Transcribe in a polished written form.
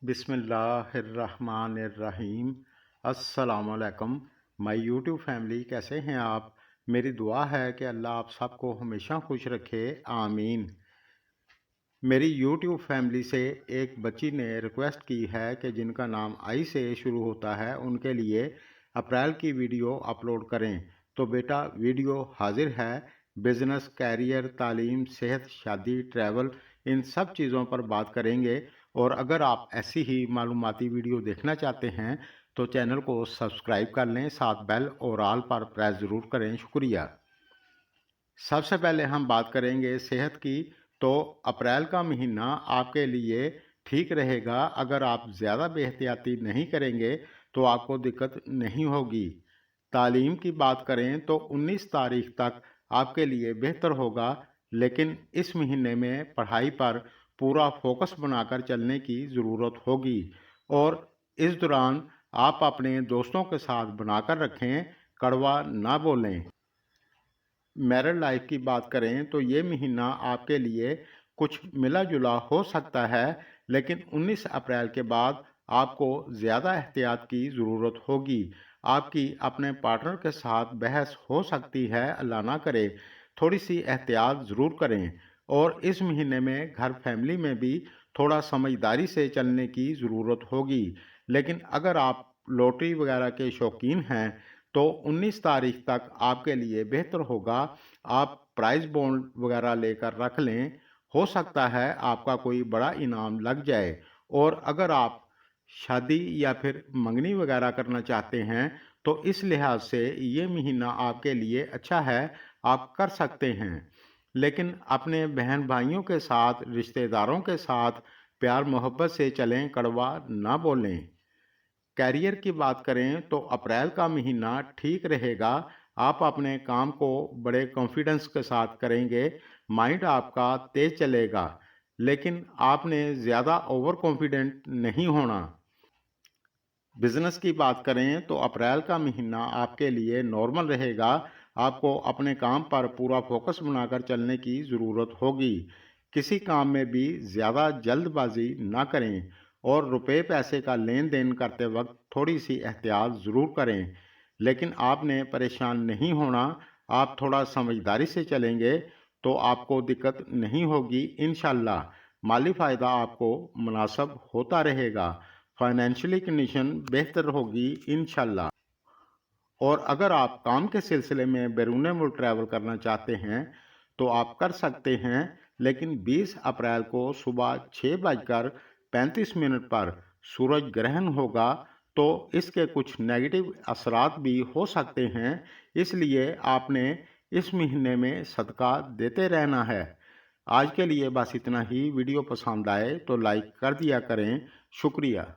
बिस्मिल्लाहिर्रहमानिर्रहीम। अस्सलाम वालेकुम माय यूट्यूब फैमिली, कैसे हैं आप। मेरी दुआ है कि अल्लाह आप सबको हमेशा खुश रखे, आमीन। मेरी यूट्यूब फैमिली से एक बच्ची ने रिक्वेस्ट की है कि जिनका नाम आई से शुरू होता है उनके लिए अप्रैल की वीडियो अपलोड करें। तो बेटा वीडियो हाजिर है। बिज़नेस, कैरियर, तालीम, सेहत, शादी, ट्रैवल, इन सब चीज़ों पर बात करेंगे। और अगर आप ऐसी ही मालूमाती वीडियो देखना चाहते हैं तो चैनल को सब्सक्राइब कर लें, साथ बेल और आल पर प्रेस ज़रूर करें। शुक्रिया। सबसे पहले हम बात करेंगे सेहत की। तो अप्रैल का महीना आपके लिए ठीक रहेगा। अगर आप ज़्यादा बेहतियाती नहीं करेंगे तो आपको दिक्कत नहीं होगी। तालीम की बात करें तो 19 तारीख तक आपके लिए बेहतर होगा, लेकिन इस महीने में पढ़ाई पर पूरा फोकस बनाकर चलने की ज़रूरत होगी। और इस दौरान आप अपने दोस्तों के साथ बनाकर रखें, कड़वा ना बोलें। मैरिड लाइफ की बात करें तो ये महीना आपके लिए कुछ मिला जुला हो सकता है, लेकिन 19 अप्रैल के बाद आपको ज़्यादा एहतियात की ज़रूरत होगी। आपकी अपने पार्टनर के साथ बहस हो सकती है, अल्लाह ना करे। थोड़ी सी एहतियात ज़रूर करें। और इस महीने में घर फैमिली में भी थोड़ा समझदारी से चलने की ज़रूरत होगी। लेकिन अगर आप लॉटरी वगैरह के शौकीन हैं तो 19 तारीख तक आपके लिए बेहतर होगा। आप प्राइज़ बॉन्ड वगैरह लेकर रख लें, हो सकता है आपका कोई बड़ा इनाम लग जाए। और अगर आप शादी या फिर मंगनी वगैरह करना चाहते हैं तो इस लिहाज से ये महीना आपके लिए अच्छा है, आप कर सकते हैं। लेकिन अपने बहन भाइयों के साथ, रिश्तेदारों के साथ प्यार मोहब्बत से चलें, कड़वा ना बोलें। कैरियर की बात करें तो अप्रैल का महीना ठीक रहेगा। आप अपने काम को बड़े कॉन्फिडेंस के साथ करेंगे, माइंड आपका तेज चलेगा, लेकिन आपने ज़्यादा ओवर कॉन्फिडेंट नहीं होना। बिजनेस की बात करें तो अप्रैल का महीना आपके लिए नॉर्मल रहेगा। आपको अपने काम पर पूरा फोकस बनाकर चलने की ज़रूरत होगी। किसी काम में भी ज़्यादा जल्दबाजी ना करें। और रुपए पैसे का लेन देन करते वक्त थोड़ी सी एहतियात ज़रूर करें। लेकिन आपने परेशान नहीं होना। आप थोड़ा समझदारी से चलेंगे तो आपको दिक्कत नहीं होगी इंशाल्लाह। माली फ़ायदा आपको मुनासब होता रहेगा। फाइनेंशियली कंडीशन बेहतर होगी इंशाल्लाह। और अगर आप काम के सिलसिले में बैरून मुल्क ट्रैवल करना चाहते हैं तो आप कर सकते हैं, लेकिन 20 अप्रैल को सुबह 6:35 पर सूरज ग्रहण होगा, तो इसके कुछ नेगेटिव असरात भी हो सकते हैं। इसलिए आपने इस महीने में सदका देते रहना है। आज के लिए बस इतना ही। वीडियो पसंद आए तो लाइक कर दिया करें। शुक्रिया।